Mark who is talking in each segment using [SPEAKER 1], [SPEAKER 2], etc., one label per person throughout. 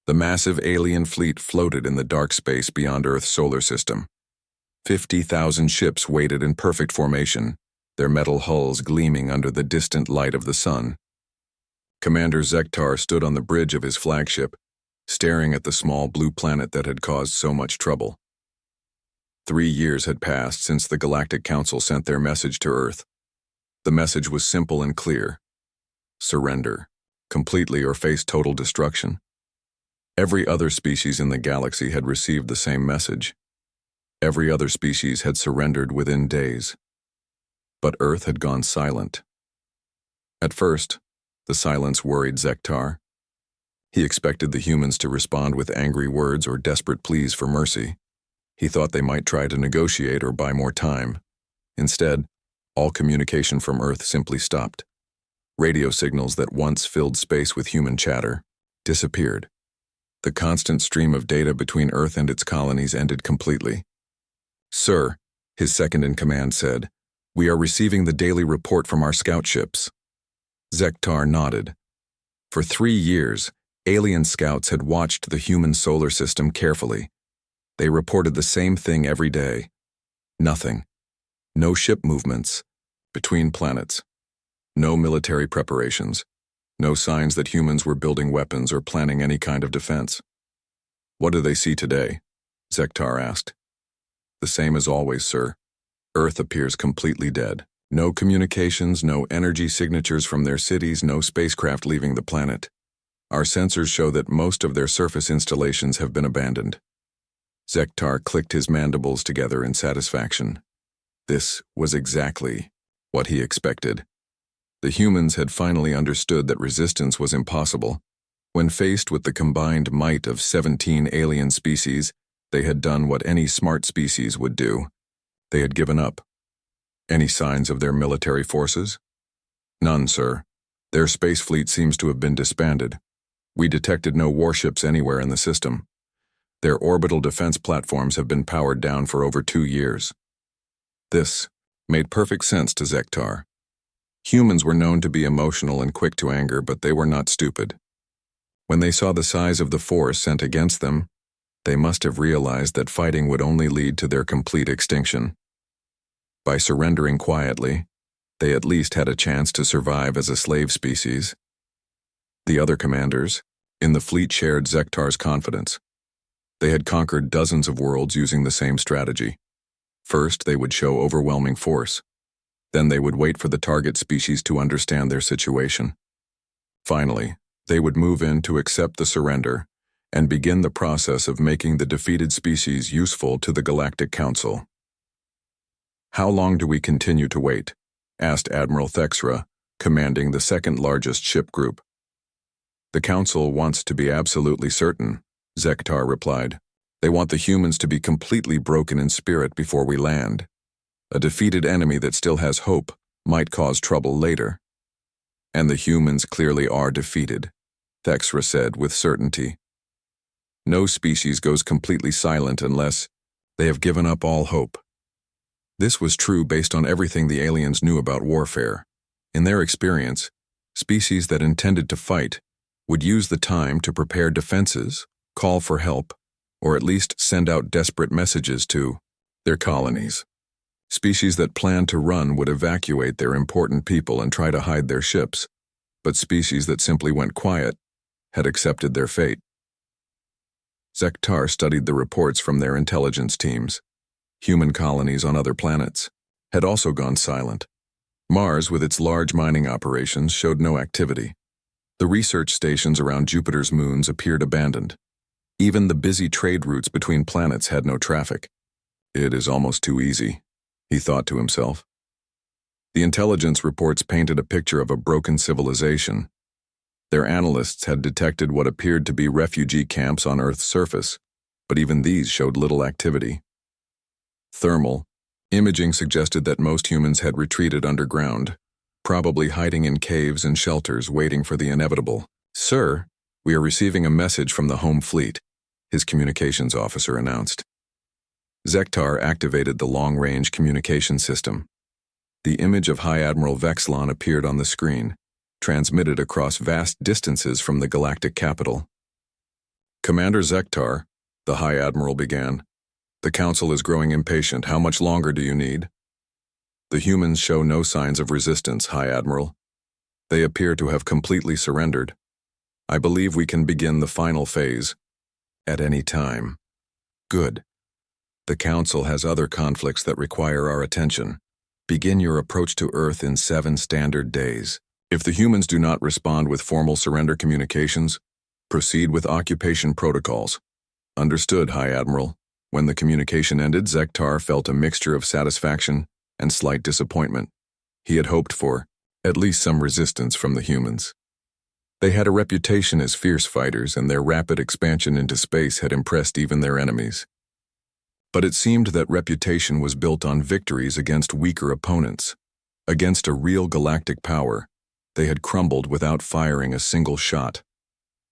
[SPEAKER 1] The massive alien fleet floated in the dark space beyond Earth's solar system. 50,000 ships waited in perfect formation, their metal hulls gleaming under the distant light of the sun. Commander Zektar stood on the bridge of his flagship, staring at the small blue planet that had caused so much trouble. 3 years had passed since the Galactic Council sent their message to Earth. The message was simple and clear. Surrender, completely or face total destruction. Every other species in the galaxy had received the same message. Every other species had surrendered within days. But Earth had gone silent. At first, the silence worried Zektar. He expected the humans to respond with angry words or desperate pleas for mercy. He thought they might try to negotiate or buy more time. Instead, all communication from Earth simply stopped. Radio signals that once filled space with human chatter disappeared. The constant stream of data between Earth and its colonies ended completely. "Sir," his second-in-command said, "we are receiving the daily report from our scout ships." Zektar nodded. For 3 years, alien scouts had watched the human solar system carefully. They reported the same thing every day. Nothing. No ship movements between planets. No military preparations. No signs that humans were building weapons or planning any kind of defense. "What do they see today?" Zektar asked. "The same as always, sir. Earth appears completely dead. No communications, no energy signatures from their cities, no spacecraft leaving the planet. Our sensors show that most of their surface installations have been abandoned." Zektar clicked his mandibles together in satisfaction. This was exactly what he expected. The humans had finally understood that resistance was impossible. When faced with the combined might of 17 alien species, they had done what any smart species would do. They had given up. Any signs of their military forces? "None, sir. Their space fleet seems to have been disbanded. We detected no warships anywhere in the system. Their orbital defense platforms have been powered down for over 2 years." This made perfect sense to Zektar. Humans were known to be emotional and quick to anger, but they were not stupid. When they saw the size of the force sent against them, they must have realized that fighting would only lead to their complete extinction. By surrendering quietly, they at least had a chance to survive as a slave species. The other commanders in the fleet shared Zektar's confidence. They had conquered dozens of worlds using the same strategy. First, they would show overwhelming force. Then they would wait for the target species to understand their situation. Finally, they would move in to accept the surrender and begin the process of making the defeated species useful to the Galactic Council. "How long do we continue to wait?" asked Admiral Thexra, commanding the second-largest ship group. "The Council wants to be absolutely certain," Zektar replied. "They want the humans to be completely broken in spirit before we land. A defeated enemy that still has hope might cause trouble later." "And the humans clearly are defeated," Thexra said with certainty. "No species goes completely silent unless they have given up all hope." This was true based on everything the aliens knew about warfare. In their experience, species that intended to fight would use the time to prepare defenses, call for help, or at least send out desperate messages to their colonies. Species that planned to run would evacuate their important people and try to hide their ships, but species that simply went quiet had accepted their fate. Zektar studied the reports from their intelligence teams. Human colonies on other planets had also gone silent. Mars, with its large mining operations, showed no activity. The research stations around Jupiter's moons appeared abandoned. Even the busy trade routes between planets had no traffic. "It is almost too easy," he thought to himself. The intelligence reports painted a picture of a broken civilization. Their analysts had detected what appeared to be refugee camps on Earth's surface, but even these showed little activity. Thermal imaging suggested that most humans had retreated underground, probably hiding in caves and shelters waiting for the inevitable. "Sir, we are receiving a message from the home fleet," his communications officer announced. Zektar activated the long-range communication system. The image of High Admiral Vexlon appeared on the screen, transmitted across vast distances from the galactic capital. Commander Zektar, the High Admiral began. The Council is growing impatient. How much longer do you need? The humans show no signs of resistance, High Admiral. They appear to have completely surrendered. I believe we can begin the final phase. At any time. Good. The Council has other conflicts that require our attention. Begin your approach to Earth in 7 standard days. If the humans do not respond with formal surrender communications, proceed with occupation protocols. Understood, High Admiral. When the communication ended, Zektar felt a mixture of satisfaction and slight disappointment. He had hoped for at least some resistance from the humans. They had a reputation as fierce fighters, and their rapid expansion into space had impressed even their enemies. But it seemed that reputation was built on victories against weaker opponents. Against a real galactic power, they had crumbled without firing a single shot.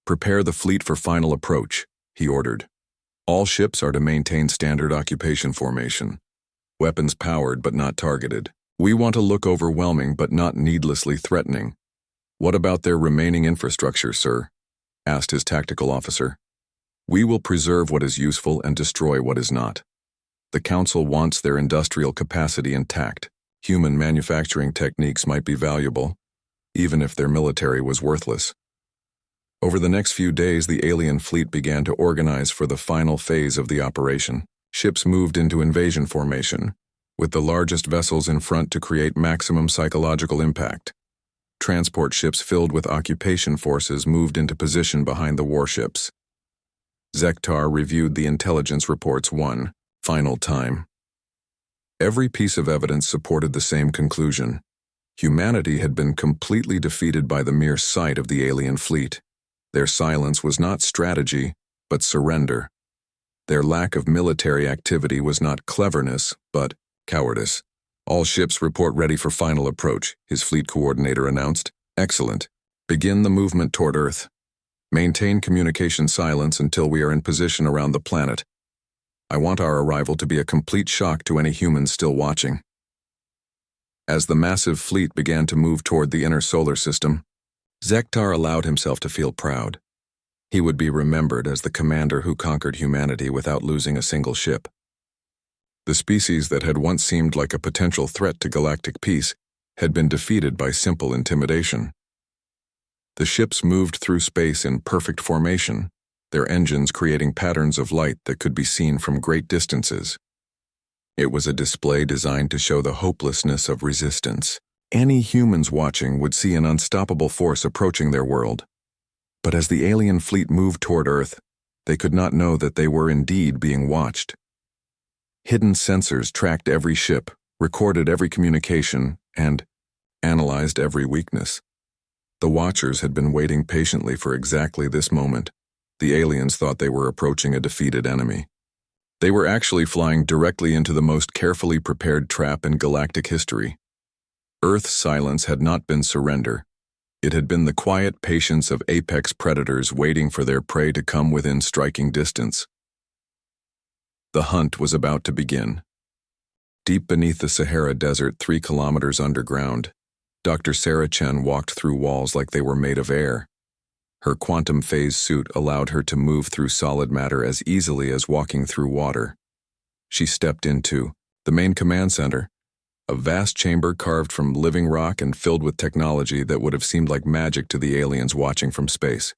[SPEAKER 1] Prepare the fleet for final approach, he ordered. All ships are to maintain standard occupation formation. Weapons powered but not targeted. We want to look overwhelming but not needlessly threatening. What about their remaining infrastructure, sir? Asked his tactical officer. We will preserve what is useful and destroy what is not. The Council wants their industrial capacity intact. Human manufacturing techniques might be valuable, even if their military was worthless. Over the next few days, the alien fleet began to organize for the final phase of the operation. Ships moved into invasion formation, with the largest vessels in front to create maximum psychological impact. Transport ships filled with occupation forces moved into position behind the warships. Zektar reviewed the intelligence reports one final time. Every piece of evidence supported the same conclusion. Humanity had been completely defeated by the mere sight of the alien fleet. Their silence was not strategy, but surrender. Their lack of military activity was not cleverness, but cowardice. All ships report ready for final approach, his fleet coordinator announced. Excellent. Begin the movement toward Earth. Maintain communication silence until we are in position around the planet. I want our arrival to be a complete shock to any humans still watching. As the massive fleet began to move toward the inner solar system, Zektar allowed himself to feel proud. He would be remembered as the commander who conquered humanity without losing a single ship. The species that had once seemed like a potential threat to galactic peace had been defeated by simple intimidation. The ships moved through space in perfect formation, their engines creating patterns of light that could be seen from great distances. It was a display designed to show the hopelessness of resistance. Any humans watching would see an unstoppable force approaching their world. But as the alien fleet moved toward Earth, they could not know that they were indeed being watched. Hidden sensors tracked every ship, recorded every communication, and analyzed every weakness. The Watchers had been waiting patiently for exactly this moment. The aliens thought they were approaching a defeated enemy. They were actually flying directly into the most carefully prepared trap in galactic history. Earth's silence had not been surrender. It had been the quiet patience of apex predators waiting for their prey to come within striking distance. The hunt was about to begin. Deep beneath the Sahara Desert, 3 kilometers underground, Dr. Sarah Chen walked through walls like they were made of air. Her quantum phase suit allowed her to move through solid matter as easily as walking through water. She stepped into the main command center, a vast chamber carved from living rock and filled with technology that would have seemed like magic to the aliens watching from space.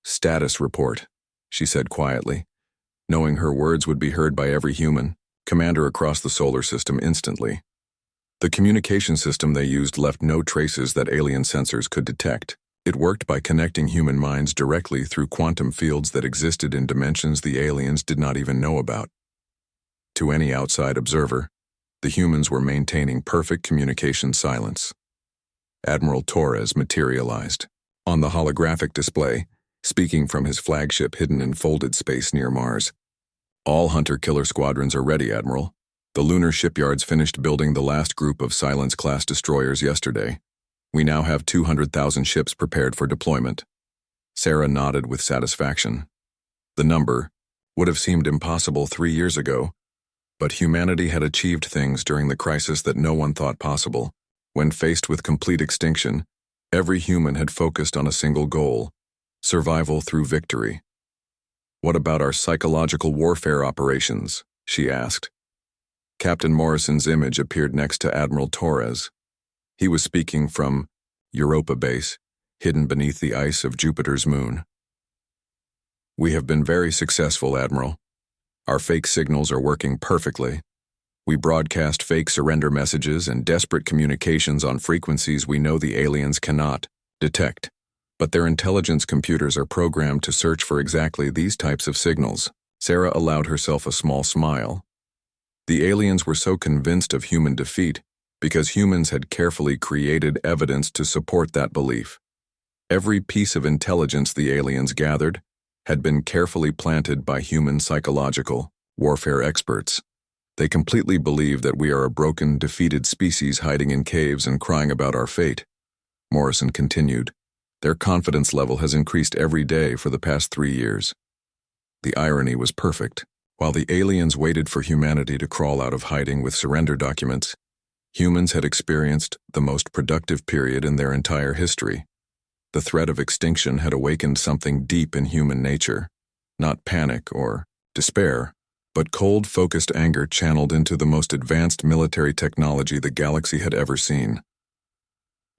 [SPEAKER 1] Status report, she said quietly. Knowing her words would be heard by every human, commander across the solar system instantly. The communication system they used left no traces that alien sensors could detect. It worked by connecting human minds directly through quantum fields that existed in dimensions the aliens did not even know about. To any outside observer, the humans were maintaining perfect communication silence. Admiral Torres materialized. On the holographic display, speaking from his flagship hidden in folded space near Mars. All hunter-killer squadrons are ready, Admiral. The lunar shipyards finished building the last group of Silence-class destroyers yesterday. We now have 200,000 ships prepared for deployment. Sarah nodded with satisfaction. The number would have seemed impossible 3 years ago, but humanity had achieved things during the crisis that no one thought possible. When faced with complete extinction, every human had focused on a single goal: survival through victory. What about our psychological warfare operations? She asked. Captain Morrison's image appeared next to Admiral Torres. He was speaking from Europa Base, hidden beneath the ice of Jupiter's moon. We have been very successful, Admiral. Our fake signals are working perfectly. We broadcast fake surrender messages and desperate communications on frequencies we know the aliens cannot detect, but their intelligence computers are programmed to search for exactly these types of signals. Sarah allowed herself a small smile. The aliens were so convinced of human defeat because humans had carefully created evidence to support that belief. Every piece of intelligence the aliens gathered had been carefully planted by human psychological warfare experts. They completely believe that we are a broken, defeated species hiding in caves and crying about our fate. Morrison continued. Their confidence level has increased every day for the past 3 years. The irony was perfect. While the aliens waited for humanity to crawl out of hiding with surrender documents, humans had experienced the most productive period in their entire history. The threat of extinction had awakened something deep in human nature, not panic or despair, but cold, focused anger channeled into the most advanced military technology the galaxy had ever seen.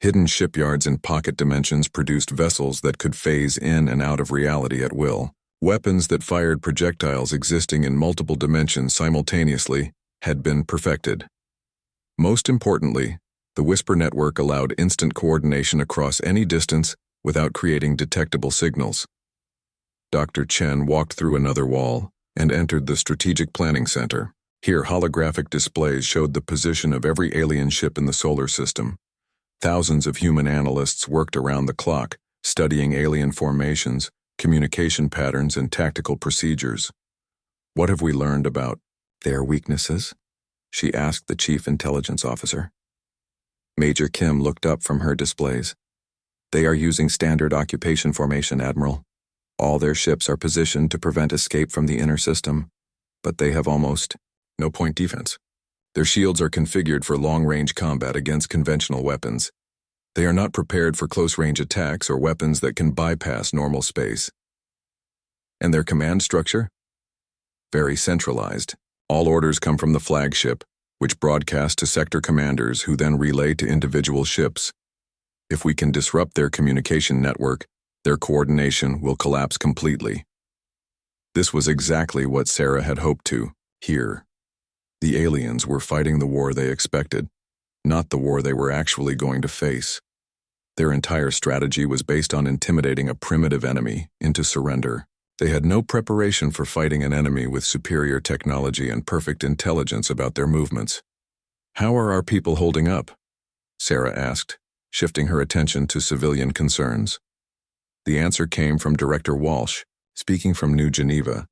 [SPEAKER 1] Hidden shipyards in pocket dimensions produced vessels that could phase in and out of reality at will. Weapons that fired projectiles existing in multiple dimensions simultaneously had been perfected. Most importantly, the Whisper network allowed instant coordination across any distance without creating detectable signals. Dr. Chen walked through another wall and entered the Strategic Planning Center. Here, holographic displays showed the position of every alien ship in the solar system. Thousands of human analysts worked around the clock, studying alien formations, communication patterns, and tactical procedures. What have we learned about their weaknesses? She asked the chief intelligence officer. Major Kim looked up from her displays. They are using standard occupation formation, Admiral. All their ships are positioned to prevent escape from the inner system, but they have almost no point defense. Their shields are configured for long-range combat against conventional weapons. They are not prepared for close-range attacks or weapons that can bypass normal space. And their command structure? Very centralized. All orders come from the flagship, which broadcast to sector commanders who then relay to individual ships. If we can disrupt their communication network, their coordination will collapse completely. This was exactly what Sarah had hoped to hear. The aliens were fighting the war they expected, not the war they were actually going to face. Their entire strategy was based on intimidating a primitive enemy into surrender. They had no preparation for fighting an enemy with superior technology and perfect intelligence about their movements. How are our people holding up? Sarah asked, shifting her attention to civilian concerns. The answer came from Director Walsh, speaking from New Geneva,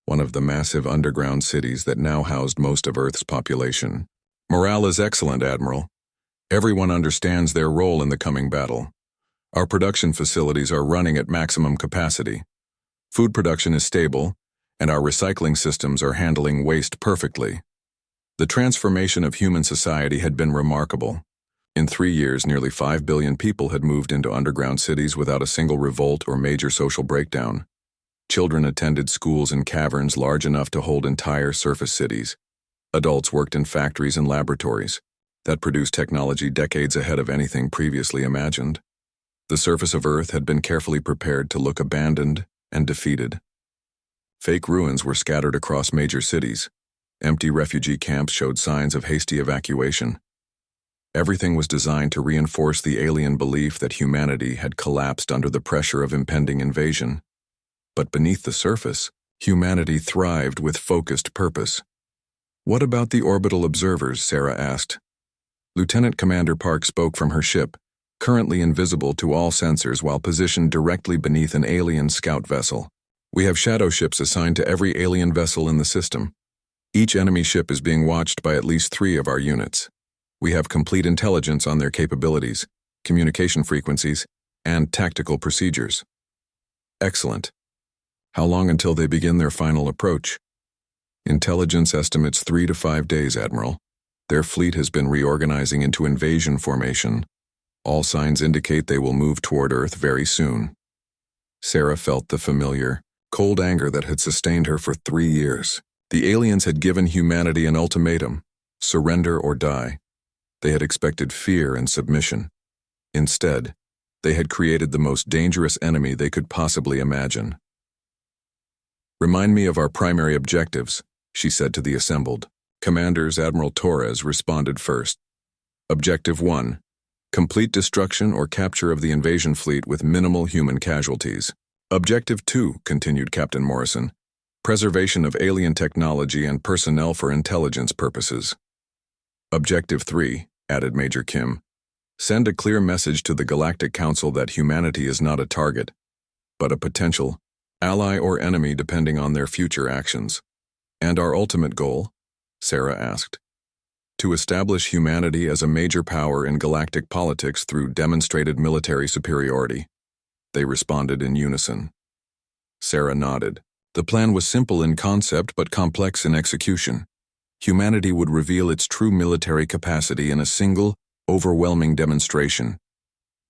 [SPEAKER 1] one of the massive underground cities that now housed most of Earth's population. Morale is excellent, Admiral. Everyone understands their role in the coming battle. Our production facilities are running at maximum capacity. Food production is stable, and our recycling systems are handling waste perfectly. The transformation of human society had been remarkable. In 3 years, nearly 5 billion people had moved into underground cities without a single revolt or major social breakdown. Children attended schools in caverns large enough to hold entire surface cities. Adults worked in factories and laboratories that produced technology decades ahead of anything previously imagined. The surface of Earth had been carefully prepared to look abandoned and defeated. Fake ruins were scattered across major cities. Empty refugee camps showed signs of hasty evacuation. Everything was designed to reinforce the alien belief that humanity had collapsed under the pressure of impending invasion. But beneath the surface, humanity thrived with focused purpose. What about the orbital observers? Sarah asked. Lieutenant Commander Park spoke from her ship, currently invisible to all sensors while positioned directly beneath an alien scout vessel. We have shadow ships assigned to every alien vessel in the system. Each enemy ship is being watched by at least 3 of our units. We have complete intelligence on their capabilities, communication frequencies, and tactical procedures. Excellent. How long until they begin their final approach? Intelligence estimates 3 to 5 days, Admiral. Their fleet has been reorganizing into invasion formation. All signs indicate they will move toward Earth very soon. Sarah felt the familiar, cold anger that had sustained her for 3 years. The aliens had given humanity an ultimatum: surrender or die. They had expected fear and submission. Instead, they had created the most dangerous enemy they could possibly imagine. "Remind me of our primary objectives," she said to the assembled. Commanders Admiral Torres responded first. Objective 1. Complete destruction or capture of the invasion fleet with minimal human casualties. Objective 2, continued Captain Morrison. Preservation of alien technology and personnel for intelligence purposes. Objective 3, added Major Kim. Send a clear message to the Galactic Council that humanity is not a target, but a potential ally or enemy depending on their future actions. And our ultimate goal? Sarah asked. To establish humanity as a major power in galactic politics through demonstrated military superiority. They responded in unison. Sarah nodded. The plan was simple in concept but complex in execution. Humanity would reveal its true military capacity in a single, overwhelming demonstration.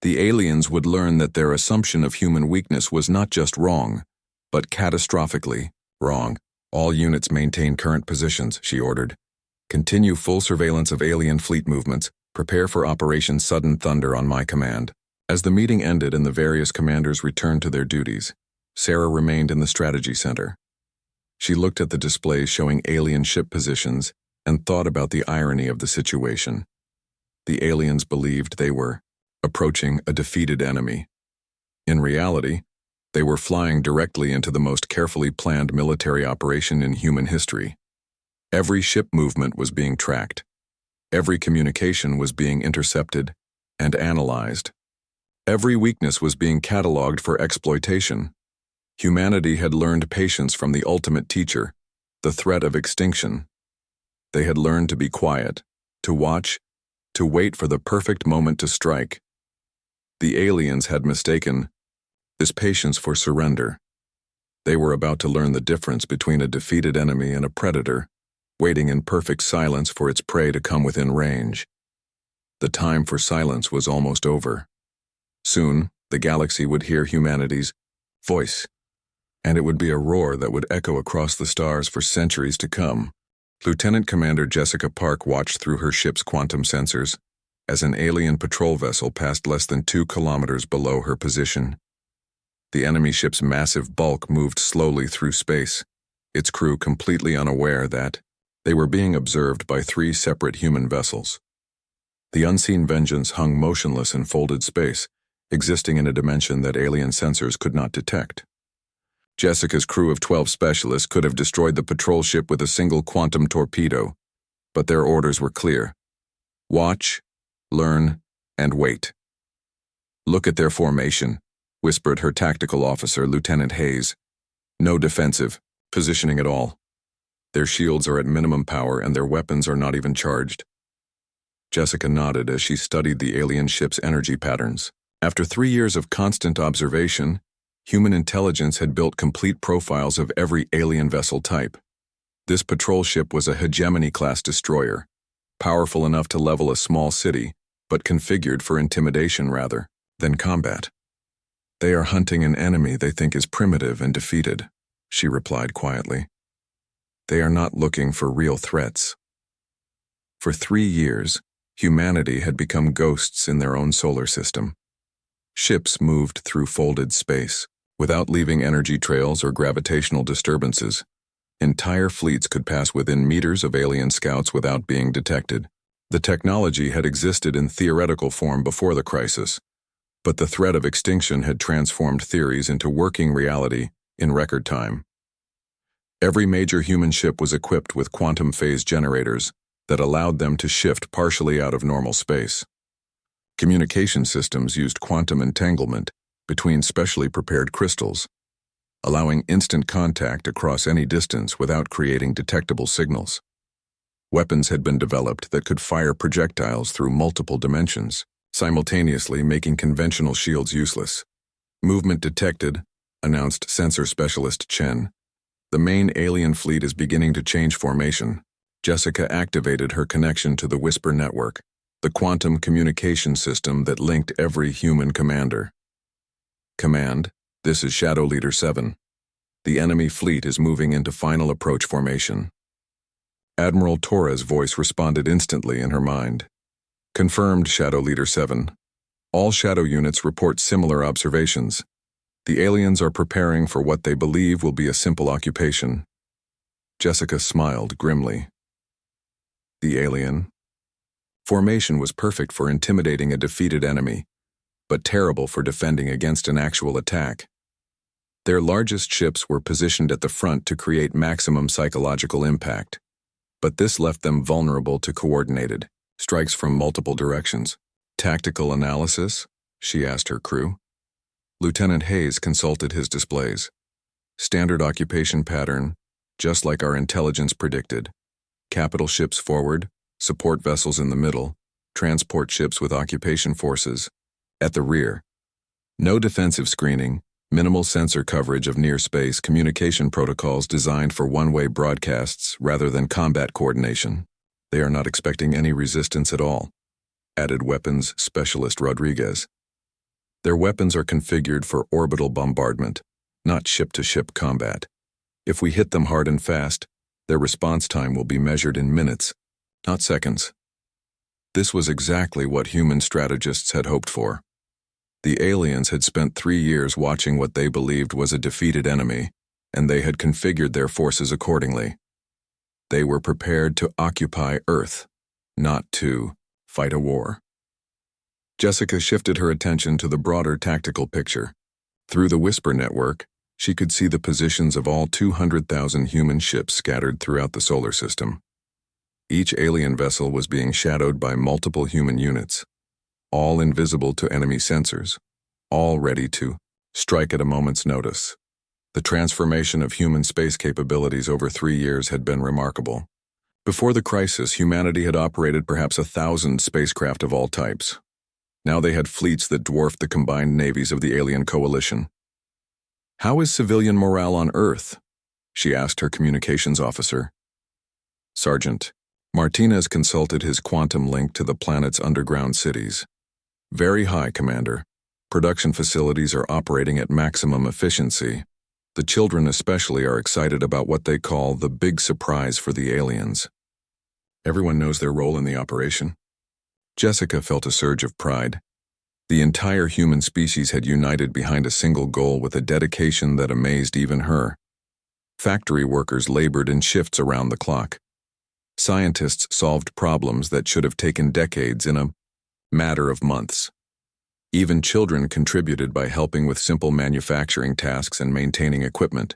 [SPEAKER 1] The aliens would learn that their assumption of human weakness was not just wrong, but catastrophically wrong. All units maintain current positions, she ordered. Continue full surveillance of alien fleet movements. Prepare for Operation Sudden Thunder on my command. As the meeting ended and the various commanders returned to their duties, Sarah remained in the strategy center. She looked at the displays showing alien ship positions and thought about the irony of the situation. The aliens believed they were approaching a defeated enemy. In reality, they were flying directly into the most carefully planned military operation in human history. Every ship movement was being tracked. Every communication was being intercepted and analyzed. Every weakness was being cataloged for exploitation. Humanity had learned patience from the ultimate teacher, the threat of extinction. They had learned to be quiet, to watch, to wait for the perfect moment to strike. The aliens had mistaken this patience for surrender. They were about to learn the difference between a defeated enemy and a predator, waiting in perfect silence for its prey to come within range. The time for silence was almost over. Soon, the galaxy would hear humanity's voice, and it would be a roar that would echo across the stars for centuries to come. Lieutenant Commander Jessica Park watched through her ship's quantum sensors as an alien patrol vessel passed less than 2 kilometers below her position. The enemy ship's massive bulk moved slowly through space, its crew completely unaware that they were being observed by 3 separate human vessels. The unseen vengeance hung motionless in folded space, existing in a dimension that alien sensors could not detect. Jessica's crew of 12 specialists could have destroyed the patrol ship with a single quantum torpedo, but their orders were clear. Watch, learn, and wait. Look at their formation, whispered her tactical officer, Lieutenant Hayes. No defensive positioning at all. Their shields are at minimum power and their weapons are not even charged. Jessica nodded as she studied the alien ship's energy patterns. After 3 years of constant observation, human intelligence had built complete profiles of every alien vessel type. This patrol ship was a hegemony-class destroyer, powerful enough to level a small city, but configured for intimidation rather than combat. They are hunting an enemy they think is primitive and defeated, she replied quietly. They are not looking for real threats. For 3 years, humanity had become ghosts in their own solar system. Ships moved through folded space, without leaving energy trails or gravitational disturbances. Entire fleets could pass within meters of alien scouts without being detected. The technology had existed in theoretical form before the crisis, but the threat of extinction had transformed theories into working reality in record time. Every major human ship was equipped with quantum phase generators that allowed them to shift partially out of normal space. Communication systems used quantum entanglement between specially prepared crystals, allowing instant contact across any distance without creating detectable signals. Weapons had been developed that could fire projectiles through multiple dimensions, simultaneously making conventional shields useless. Movement detected, announced sensor specialist Chen. The main alien fleet is beginning to change formation. Jessica activated her connection to the Whisper network, the quantum communication system that linked every human commander. Command, this is Shadow Leader 7. The enemy fleet is moving into final approach formation. Admiral Torres' voice responded instantly in her mind. Confirmed, Shadow Leader 7. All Shadow units report similar observations. The aliens are preparing for what they believe will be a simple occupation. Jessica smiled grimly. The alien formation was perfect for intimidating a defeated enemy, but terrible for defending against an actual attack. Their largest ships were positioned at the front to create maximum psychological impact, but this left them vulnerable to coordinated strikes from multiple directions. Tactical analysis? She asked her crew. Lieutenant Hayes consulted his displays. Standard occupation pattern, just like our intelligence predicted. Capital ships forward, support vessels in the middle, transport ships with occupation forces at the rear. No defensive screening, minimal sensor coverage of near-space communication protocols designed for one-way broadcasts rather than combat coordination. They are not expecting any resistance at all, added weapons specialist Rodriguez. Their weapons are configured for orbital bombardment, not ship-to-ship combat. If we hit them hard and fast, their response time will be measured in minutes, not seconds. This was exactly what human strategists had hoped for. The aliens had spent 3 years watching what they believed was a defeated enemy, and they had configured their forces accordingly. They were prepared to occupy Earth, not to fight a war. Jessica shifted her attention to the broader tactical picture. Through the Whisper network, she could see the positions of all 200,000 human ships scattered throughout the solar system. Each alien vessel was being shadowed by multiple human units, all invisible to enemy sensors, all ready to strike at a moment's notice. The transformation of human space capabilities over 3 years had been remarkable. Before the crisis, humanity had operated perhaps 1,000 spacecraft of all types. Now they had fleets that dwarfed the combined navies of the alien coalition. "How is civilian morale on Earth?" she asked her communications officer. Sergeant Martinez consulted his quantum link to the planet's underground cities. "Very high, Commander. Production facilities are operating at maximum efficiency. The children especially are excited about what they call the big surprise for the aliens." Everyone knows their role in the operation. Jessica felt a surge of pride. The entire human species had united behind a single goal with a dedication that amazed even her. Factory workers labored in shifts around the clock. Scientists solved problems that should have taken decades in a matter of months. Even children contributed by helping with simple manufacturing tasks and maintaining equipment.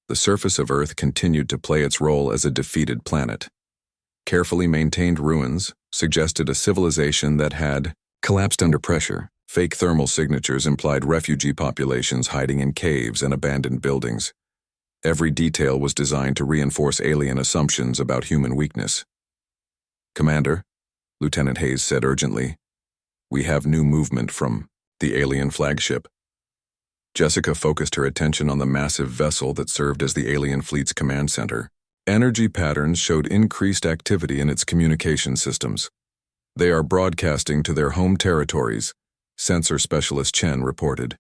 [SPEAKER 1] The surface of Earth continued to play its role as a defeated planet. Carefully maintained ruins suggested a civilization that had collapsed under pressure. Fake thermal signatures implied refugee populations hiding in caves and abandoned buildings. Every detail was designed to reinforce alien assumptions about human weakness. "Commander," Lieutenant Hayes said urgently, "we have new movement from the alien flagship." Jessica focused her attention on the massive vessel that served as the alien fleet's command center. Energy patterns showed increased activity in its communication systems. "They are broadcasting to their home territories," Sensor Specialist Chen reported.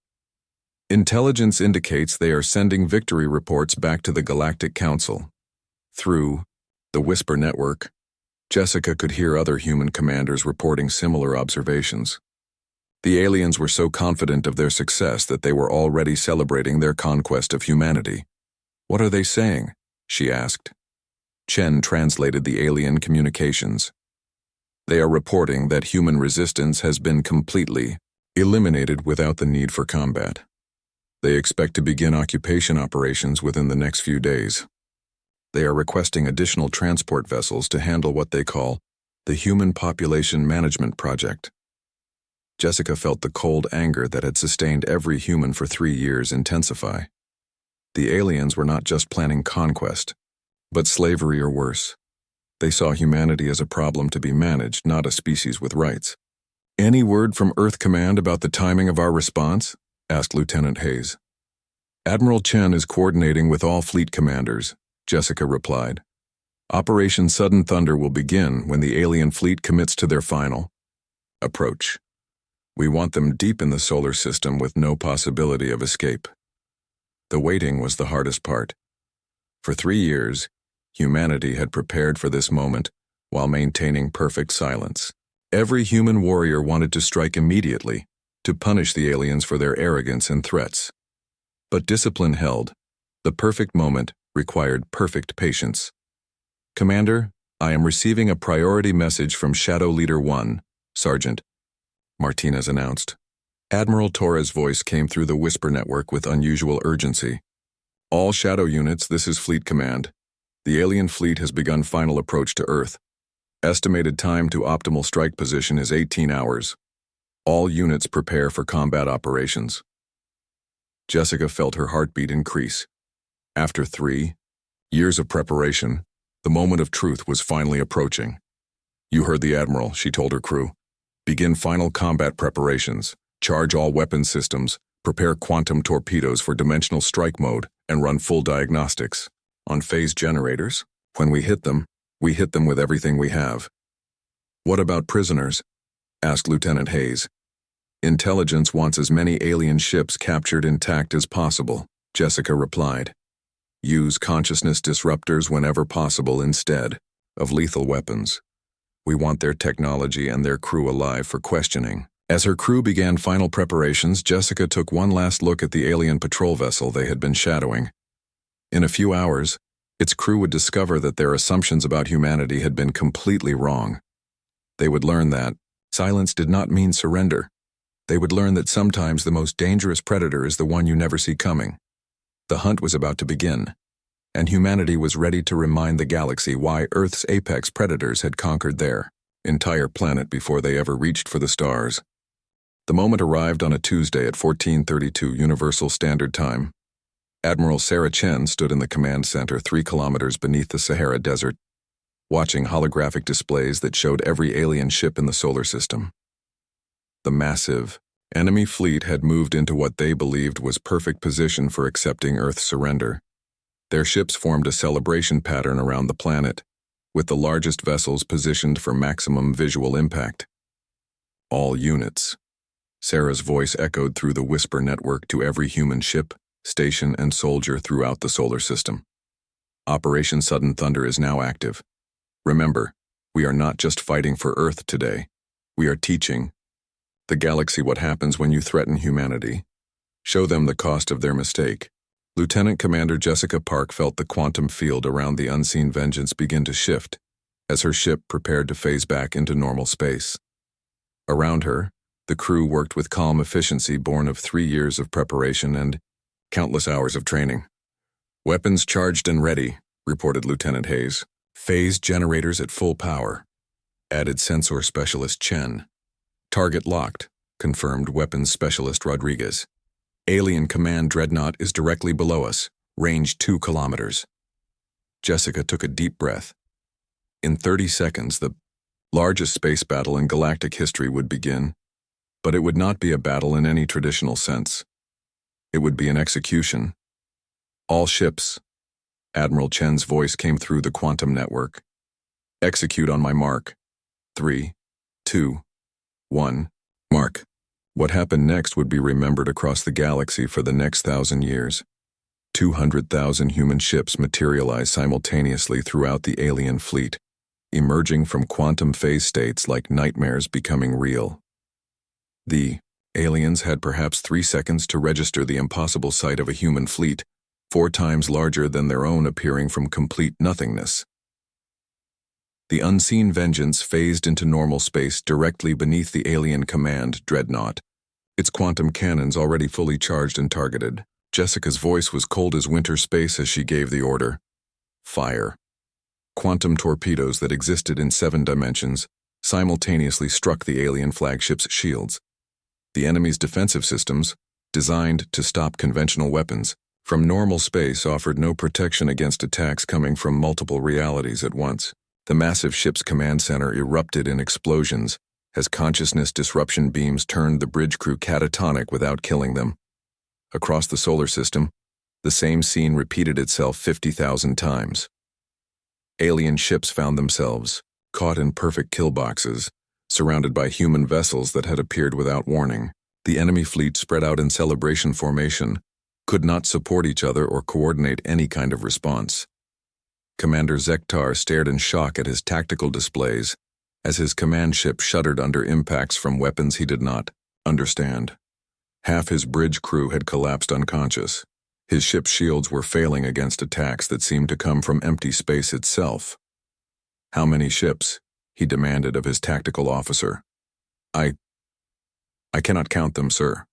[SPEAKER 1] "Intelligence indicates they are sending victory reports back to the Galactic Council." Through the Whisper network, Jessica could hear other human commanders reporting similar observations. The aliens were so confident of their success that they were already celebrating their conquest of humanity. "What are they saying?" she asked. Chen translated the alien communications. "They are reporting that human resistance has been completely eliminated without the need for combat. They expect to begin occupation operations within the next few days. They are requesting additional transport vessels to handle what they call the Human Population Management Project." Jessica felt the cold anger that had sustained every human for 3 years intensify. The aliens were not just planning conquest, but slavery or worse. They saw humanity as a problem to be managed, not a species with rights. "Any word from Earth Command about the timing of our response?" asked Lieutenant Hayes. "Admiral Chen is coordinating with all fleet commanders," Jessica replied. "Operation Sudden Thunder will begin when the alien fleet commits to their final approach. We want them deep in the solar system with no possibility of escape." The waiting was the hardest part. For 3 years, humanity had prepared for this moment while maintaining perfect silence. Every human warrior wanted to strike immediately, to punish the aliens for their arrogance and threats. But discipline held. The perfect moment required perfect patience. "Commander, I am receiving a priority message from Shadow Leader 1, Sergeant," Martinez announced. Admiral Torres' voice came through the whisper network with unusual urgency. "All Shadow units, this is Fleet Command. The alien fleet has begun final approach to Earth. Estimated time to optimal strike position is 18 hours. All units prepare for combat operations." Jessica felt her heartbeat increase. After 3 years of preparation, the moment of truth was finally approaching. "You heard the Admiral," she told her crew. "Begin final combat preparations. Charge all weapon systems, prepare quantum torpedoes for dimensional strike mode, and run full diagnostics. On phase generators, when we hit them with everything we have." "What about prisoners?" asked Lieutenant Hayes. "Intelligence wants as many alien ships captured intact as possible," Jessica replied. "Use consciousness disruptors whenever possible instead of lethal weapons. We want their technology and their crew alive for questioning." As her crew began final preparations, Jessica took one last look at the alien patrol vessel they had been shadowing. In a few hours, its crew would discover that their assumptions about humanity had been completely wrong. They would learn that silence did not mean surrender. They would learn that sometimes the most dangerous predator is the one you never see coming. The hunt was about to begin, and humanity was ready to remind the galaxy why Earth's apex predators had conquered their entire planet before they ever reached for the stars. The moment arrived on a Tuesday at 14:32 Universal Standard Time. Admiral Sarah Chen stood in the command center 3 kilometers beneath the Sahara Desert, watching holographic displays that showed every alien ship in the solar system. The massive enemy fleet had moved into what they believed was perfect position for accepting Earth's surrender. Their ships formed a celebration pattern around the planet, with the largest vessels positioned for maximum visual impact. "All units." Sarah's voice echoed through the whisper network to every human ship, station, and soldier throughout the solar system. "Operation Sudden Thunder is now active. Remember, we are not just fighting for Earth today. We are teaching the galaxy what happens when you threaten humanity. Show them the cost of their mistake." Lieutenant Commander Jessica Park felt the quantum field around the unseen vengeance begin to shift as her ship prepared to phase back into normal space. Around her, the crew worked with calm efficiency born of 3 years of preparation and countless hours of training. "Weapons charged and ready," reported Lieutenant Hayes. "Phase generators at full power," added Sensor Specialist Chen. "Target locked," confirmed Weapons Specialist Rodriguez. "Alien Command Dreadnought is directly below us, range 2 kilometers. Jessica took a deep breath. In 30 seconds, the largest space battle in galactic history would begin, but it would not be a battle in any traditional sense. It would be an execution. "All ships," Admiral Chen's voice came through the quantum network. "Execute on my mark. 3, 2, 1, mark." What happened next would be remembered across the galaxy for the next 1,000 years. 200,000 human ships materialized simultaneously throughout the alien fleet, emerging from quantum phase states like nightmares becoming real. The aliens had perhaps 3 seconds to register the impossible sight of a human fleet, 4 times larger than their own appearing from complete nothingness. The unseen vengeance phased into normal space directly beneath the alien command Dreadnought, its quantum cannons already fully charged and targeted. Jessica's voice was cold as winter space as she gave the order. Fire. Quantum torpedoes that existed in 7 dimensions simultaneously struck the alien flagship's shields. The enemy's defensive systems, designed to stop conventional weapons from normal space, offered no protection against attacks coming from multiple realities at once. The massive ship's command center erupted in explosions as consciousness disruption beams turned the bridge crew catatonic without killing them. Across the solar system, the same scene repeated itself 50,000 times. Alien ships found themselves caught in perfect kill boxes, surrounded by human vessels that had appeared without warning. The enemy fleet spread out in celebration formation, could not support each other or coordinate any kind of response. Commander Zektar stared in shock at his tactical displays as his command ship shuddered under impacts from weapons he did not understand. Half his bridge crew had collapsed unconscious. His ship's shields were failing against attacks that seemed to come from empty space itself. "How many ships?" he demanded of his tactical officer. I cannot count them, sir,"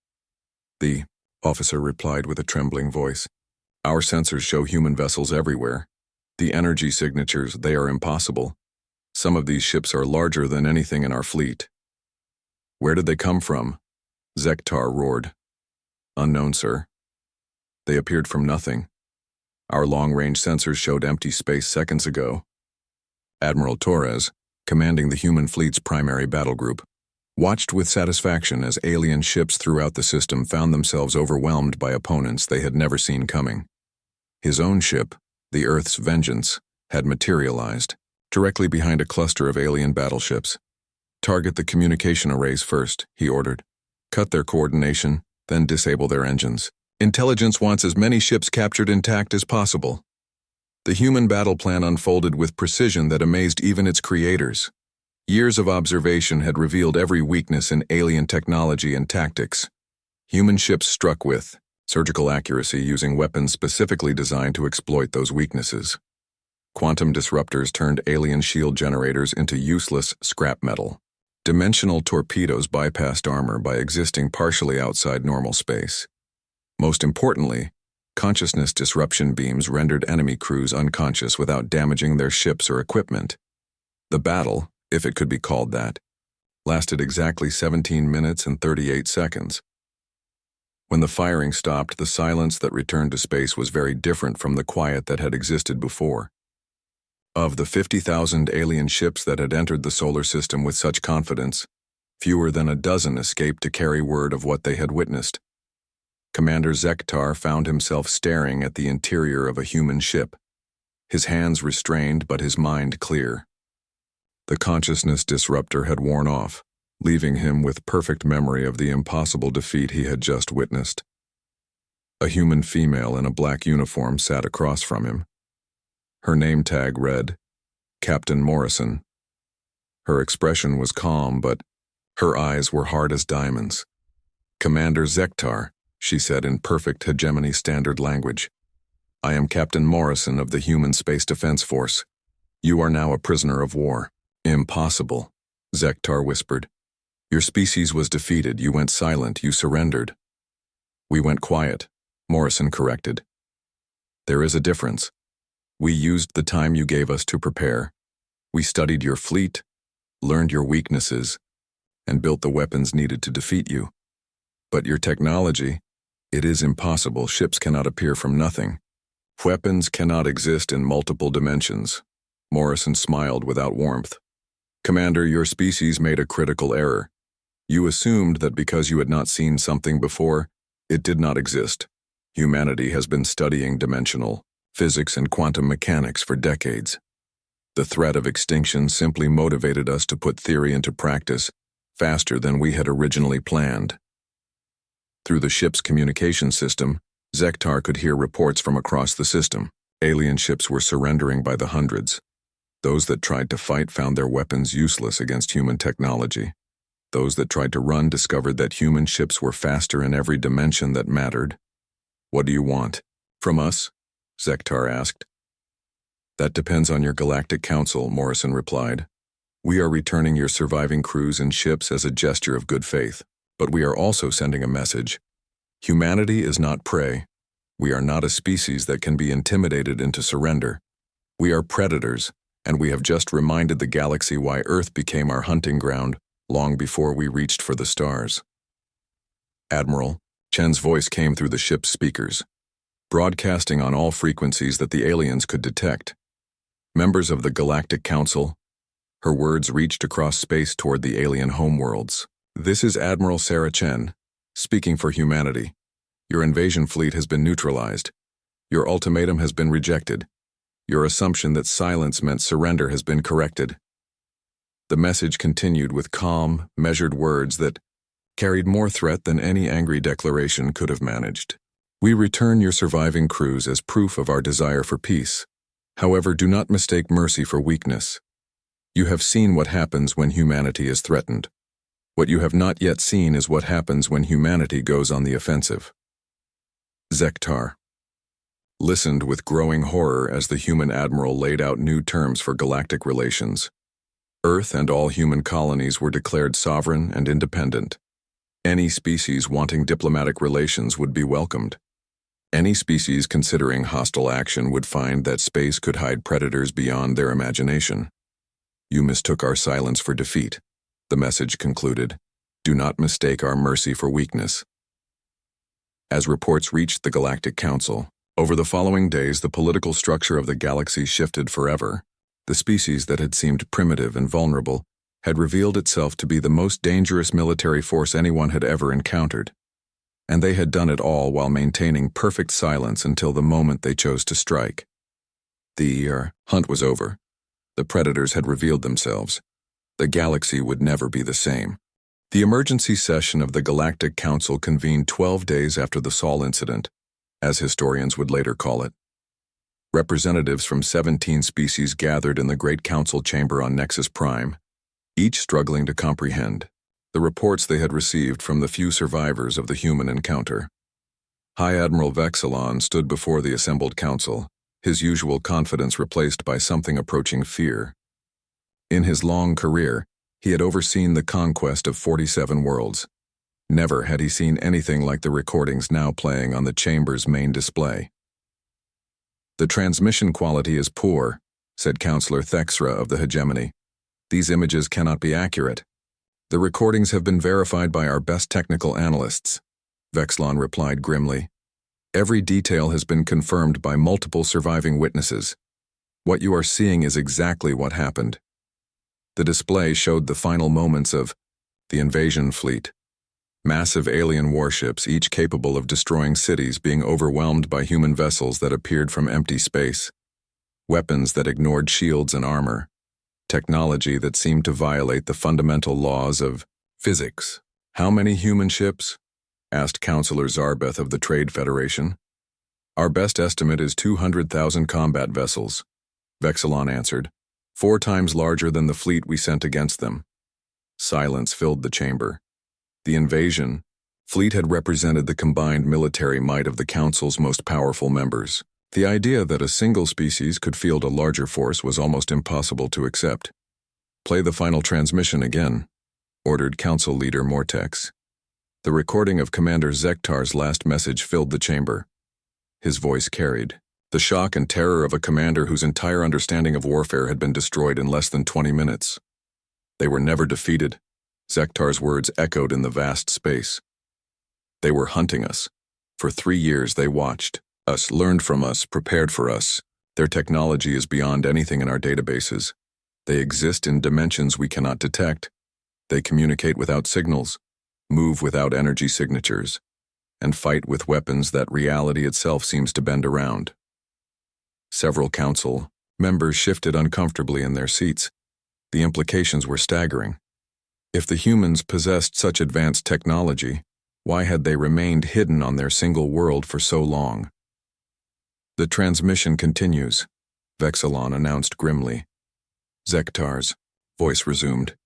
[SPEAKER 1] the officer replied with a trembling voice. "Our sensors show human vessels everywhere. The energy signatures, they are impossible. Some of these ships are larger than anything in our fleet." "Where did they come from?" Zektar roared. "Unknown, sir. They appeared from nothing. Our long-range sensors showed empty space seconds ago." Admiral Torres, commanding the human fleet's primary battle group, watched with satisfaction as alien ships throughout the system found themselves overwhelmed by opponents they had never seen coming. His own ship, the Earth's Vengeance, had materialized, directly behind a cluster of alien battleships. "Target the communication arrays first," he ordered. "Cut their coordination, then disable their engines. Intelligence wants as many ships captured intact as possible." The human battle plan unfolded with precision that amazed even its creators. Years of observation had revealed every weakness in alien technology and tactics. Human ships struck with surgical accuracy using weapons specifically designed to exploit those weaknesses. Quantum disruptors turned alien shield generators into useless scrap metal. Dimensional torpedoes bypassed armor by existing partially outside normal space. Most importantly, consciousness disruption beams rendered enemy crews unconscious without damaging their ships or equipment. The battle, if it could be called that, lasted exactly 17 minutes and 38 seconds. When the firing stopped, the silence that returned to space was very different from the quiet that had existed before. Of the 50,000 alien ships that had entered the solar system with such confidence, fewer than a dozen escaped to carry word of what they had witnessed. Commander Zektar found himself staring at the interior of a human ship, his hands restrained but his mind clear. The consciousness disruptor had worn off, leaving him with perfect memory of the impossible defeat he had just witnessed. A human female in a black uniform sat across from him. Her name tag read, Captain Morrison. Her expression was calm, but her eyes were hard as diamonds. "Commander Zektar," she said in perfect hegemony standard language. "I am Captain Morrison of the Human Space Defense Force. You are now a prisoner of war." "Impossible," Zektar whispered. "Your species was defeated, you went silent, you surrendered." "We went quiet," Morrison corrected. "There is a difference. We used the time you gave us to prepare. We studied your fleet, learned your weaknesses, and built the weapons needed to defeat you. But your technology, it is impossible. Ships cannot appear from nothing. Weapons cannot exist in multiple dimensions." Morrison smiled without warmth. "Commander, your species made a critical error. You assumed that because you had not seen something before, it did not exist. Humanity has been studying dimensional physics and quantum mechanics for decades. The threat of extinction simply motivated us to put theory into practice faster than we had originally planned." Through the ship's communication system, Zektar could hear reports from across the system. Alien ships were surrendering by the hundreds. Those that tried to fight found their weapons useless against human technology. Those that tried to run discovered that human ships were faster in every dimension that mattered. "What do you want from us?" Zektar asked. "That depends on your Galactic Council," Morrison replied. "We are returning your surviving crews and ships as a gesture of good faith, but we are also sending a message. Humanity is not prey. We are not a species that can be intimidated into surrender. We are predators, and we have just reminded the galaxy why Earth became our hunting ground long before we reached for the stars." "Admiral," Chen's voice came through the ship's speakers, broadcasting on all frequencies that the aliens could detect. "Members of the Galactic Council," her words reached across space toward the alien homeworlds. "This is Admiral Sarah Chen, speaking for humanity. Your invasion fleet has been neutralized. Your ultimatum has been rejected. Your assumption that silence meant surrender has been corrected." The message continued with calm, measured words that carried more threat than any angry declaration could have managed. We return your surviving crews as proof of our desire for peace. However, do not mistake mercy for weakness. You have seen what happens when humanity is threatened. What you have not yet seen is what happens when humanity goes on the offensive. Zektar listened with growing horror as the human admiral laid out new terms for galactic relations. Earth and all human colonies were declared sovereign and independent. Any species wanting diplomatic relations would be welcomed. Any species considering hostile action would find that space could hide predators beyond their imagination. You mistook our silence for defeat. The message concluded. Do not mistake our mercy for weakness. As reports reached the Galactic Council, over the following days the political structure of the galaxy shifted forever. The species that had seemed primitive and vulnerable had revealed itself to be the most dangerous military force anyone had ever encountered. And they had done it all while maintaining perfect silence until the moment they chose to strike. The hunt was over. The predators had revealed themselves. The galaxy would never be the same. The emergency session of the Galactic Council convened 12 days after the Sol incident, as historians would later call it. Representatives from 17 species gathered in the Great Council chamber on Nexus Prime, each struggling to comprehend the reports they had received from the few survivors of the human encounter. High Admiral Vexilon stood before the assembled council, his usual confidence replaced by something approaching fear. In his long career, he had overseen the conquest of 47 worlds. Never had he seen anything like the recordings now playing on the chamber's main display. The transmission quality is poor, said Counselor Thexra of the Hegemony. These images cannot be accurate. The recordings have been verified by our best technical analysts, Vexilon replied grimly. Every detail has been confirmed by multiple surviving witnesses. What you are seeing is exactly what happened. The display showed the final moments of the invasion fleet. Massive alien warships, each capable of destroying cities, being overwhelmed by human vessels that appeared from empty space. Weapons that ignored shields and armor. Technology that seemed to violate the fundamental laws of physics. How many human ships? Asked Counselor Zarbeth of the Trade Federation. Our best estimate is 200,000 combat vessels, Vexilon answered, 4 times larger than the fleet we sent against them. Silence filled the chamber. The invasion fleet had represented the combined military might of the Council's most powerful members. The idea that a single species could field a larger force was almost impossible to accept. Play the final transmission again, ordered Council Leader Mortex. The recording of Commander Zektar's last message filled the chamber. His voice carried the shock and terror of a commander whose entire understanding of warfare had been destroyed in less than 20 minutes. They were never defeated. Zektar's words echoed in the vast space. They were hunting us. For 3 years they watched us, learned from us, prepared for us. Their technology is beyond anything in our databases. They exist in dimensions we cannot detect. They communicate without signals, move without energy signatures, and fight with weapons that reality itself seems to bend around. Several council members shifted uncomfortably in their seats. The implications were staggering. If the humans possessed such advanced technology, why had they remained hidden on their single world for so long? The transmission continues, Vexilon announced grimly. Zektar's voice resumed.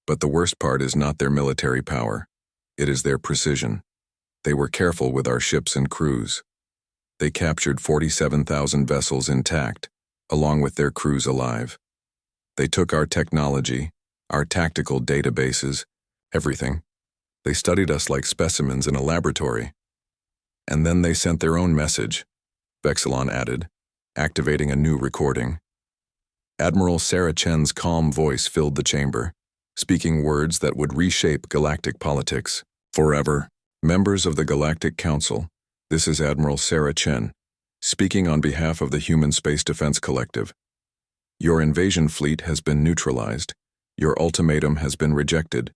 [SPEAKER 1] But the worst part is not their military power. It is their precision. They were careful with our ships and crews. They captured 47,000 vessels intact, along with their crews alive. They took our technology, our tactical databases, everything. They studied us like specimens in a laboratory. And then they sent their own message, Vexilon added, activating a new recording. Admiral Sarah Chen's calm voice filled the chamber, speaking words that would reshape galactic politics forever. Members of the Galactic Council, this is Admiral Sarah Chen, speaking on behalf of the Human Space Defense Collective. Your invasion fleet has been neutralized. Your ultimatum has been rejected.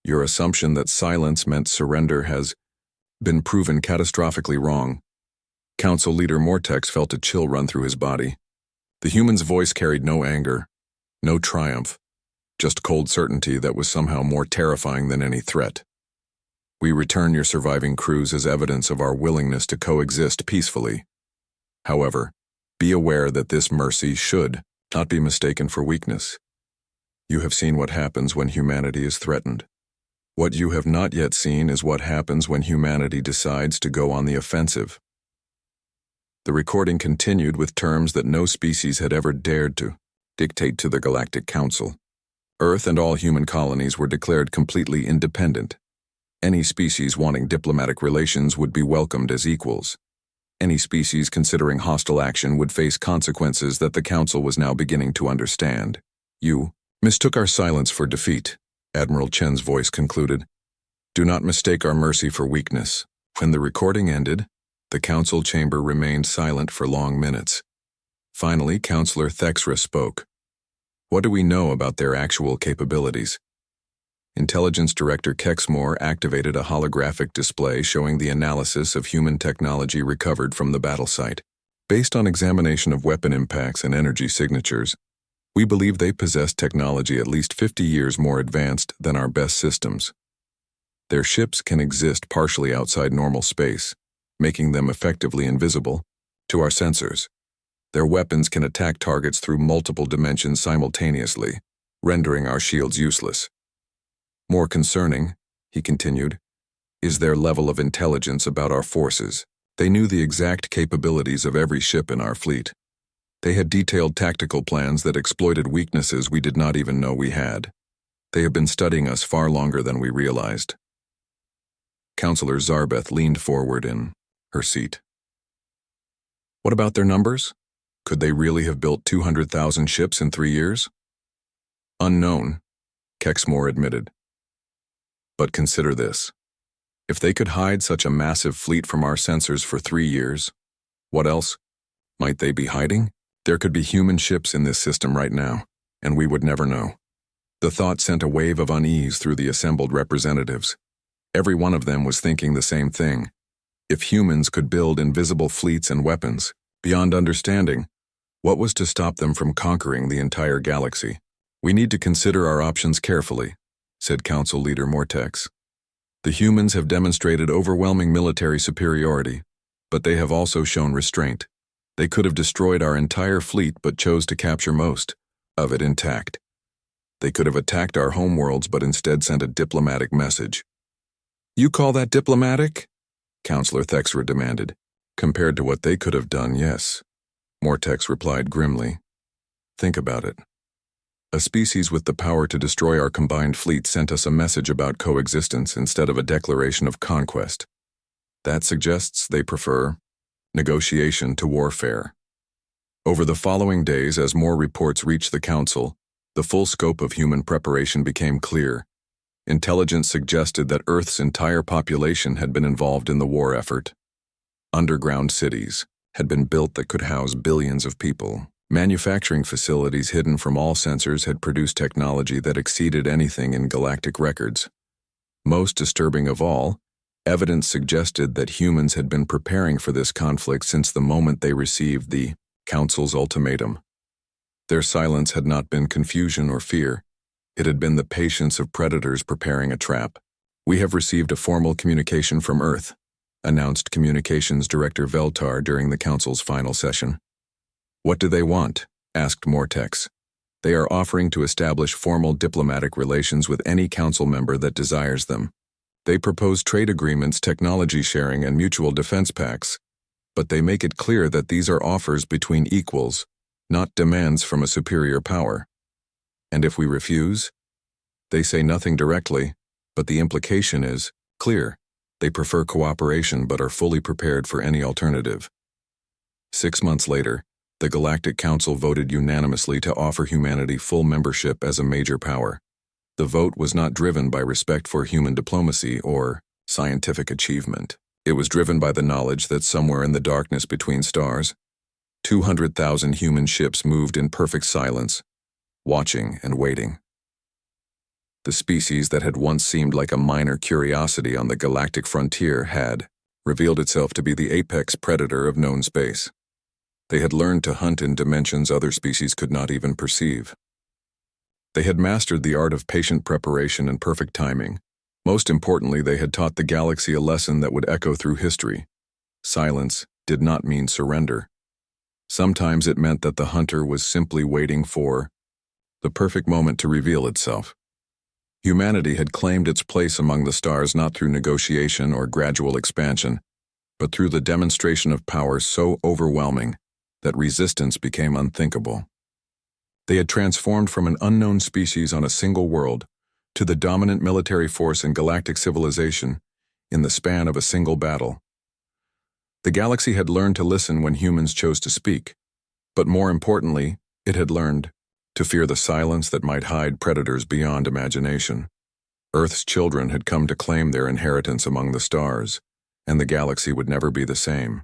[SPEAKER 1] Your assumption that silence meant surrender has been proven catastrophically wrong. Council Leader Mortex felt a chill run through his body. The human's voice carried no anger, no triumph, just cold certainty that was somehow more terrifying than any threat. We return your surviving crews as evidence of our willingness to coexist peacefully. However, be aware that this mercy should not be mistaken for weakness. You have seen what happens when humanity is threatened. What you have not yet seen is what happens when humanity decides to go on the offensive. The recording continued with terms that no species had ever dared to dictate to the Galactic Council. Earth and all human colonies were declared completely independent. Any species wanting diplomatic relations would be welcomed as equals. Any species considering hostile action would face consequences that the Council was now beginning to understand. You mistook our silence for defeat, Admiral Chen's voice concluded. Do not mistake our mercy for weakness. When the recording ended, the Council chamber remained silent for long minutes. Finally, Counselor Thexra spoke. What do we know about their actual capabilities? Intelligence Director Kexmore activated a holographic display showing the analysis of human technology recovered from the battle site. Based on examination of weapon impacts and energy signatures, we believe they possess technology at least 50 years more advanced than our best systems. Their ships can exist partially outside normal space, making them effectively invisible to our sensors. Their weapons can attack targets through multiple dimensions simultaneously, rendering our shields useless. More concerning, he continued, is their level of intelligence about our forces. They knew the exact capabilities of every ship in our fleet. They had detailed tactical plans that exploited weaknesses we did not even know we had. They have been studying us far longer than we realized. Counselor Zarbeth leaned forward in her seat. What about their numbers? Could they really have built 200,000 ships in 3 years? Unknown, Kexmore admitted. But consider this. If they could hide such a massive fleet from our sensors for 3 years, what else might they be hiding? There could be human ships in this system right now, and we would never know. The thought sent a wave of unease through the assembled representatives. Every one of them was thinking the same thing. If humans could build invisible fleets and weapons, beyond understanding, what was to stop them from conquering the entire galaxy? We need to consider our options carefully, said Council Leader Mortex. The humans have demonstrated overwhelming military superiority, but they have also shown restraint. They could have destroyed our entire fleet but chose to capture most of it intact. They could have attacked our homeworlds but instead sent a diplomatic message. You call that diplomatic? Counselor Thexra demanded. Compared to what they could have done, yes. Mortex replied grimly. Think about it. A species with the power to destroy our combined fleet sent us a message about coexistence instead of a declaration of conquest. That suggests they prefer negotiation to warfare. Over the following days, as more reports reached the Council, the full scope of human preparation became clear. Intelligence suggested that Earth's entire population had been involved in the war effort. Underground cities had been built that could house billions of people. Manufacturing facilities hidden from all sensors had produced technology that exceeded anything in galactic records. Most disturbing of all, evidence suggested that humans had been preparing for this conflict since the moment they received the Council's ultimatum. Their silence had not been confusion or fear. It had been the patience of predators preparing a trap. We have received a formal communication from Earth, announced Communications Director Veltar during the Council's final session. What do they want? Asked Mortex. They are offering to establish formal diplomatic relations with any Council member that desires them. They propose trade agreements, technology sharing, and mutual defense pacts, but they make it clear that these are offers between equals, not demands from a superior power. And if we refuse? They say nothing directly, but the implication is clear. They prefer cooperation but are fully prepared for any alternative. 6 months later, the Galactic Council voted unanimously to offer humanity full membership as a major power. The vote was not driven by respect for human diplomacy or scientific achievement. It was driven by the knowledge that somewhere in the darkness between stars, 200,000 human ships moved in perfect silence, watching and waiting. The species that had once seemed like a minor curiosity on the galactic frontier had revealed itself to be the apex predator of known space. They had learned to hunt in dimensions other species could not even perceive. They had mastered the art of patient preparation and perfect timing, Most importantly, they had taught the galaxy a lesson that would echo through history. Silence did not mean surrender. Sometimes it meant that the hunter was simply waiting for the perfect moment to reveal itself. Humanity had claimed its place among the stars not through negotiation or gradual expansion, but through the demonstration of power so overwhelming that resistance became unthinkable. They had transformed from an unknown species on a single world to the dominant military force in galactic civilization in the span of a single battle. The galaxy had learned to listen when humans chose to speak, but more importantly, it had learned to fear the silence that might hide predators beyond imagination. Earth's children had come to claim their inheritance among the stars, and the galaxy would never be the same.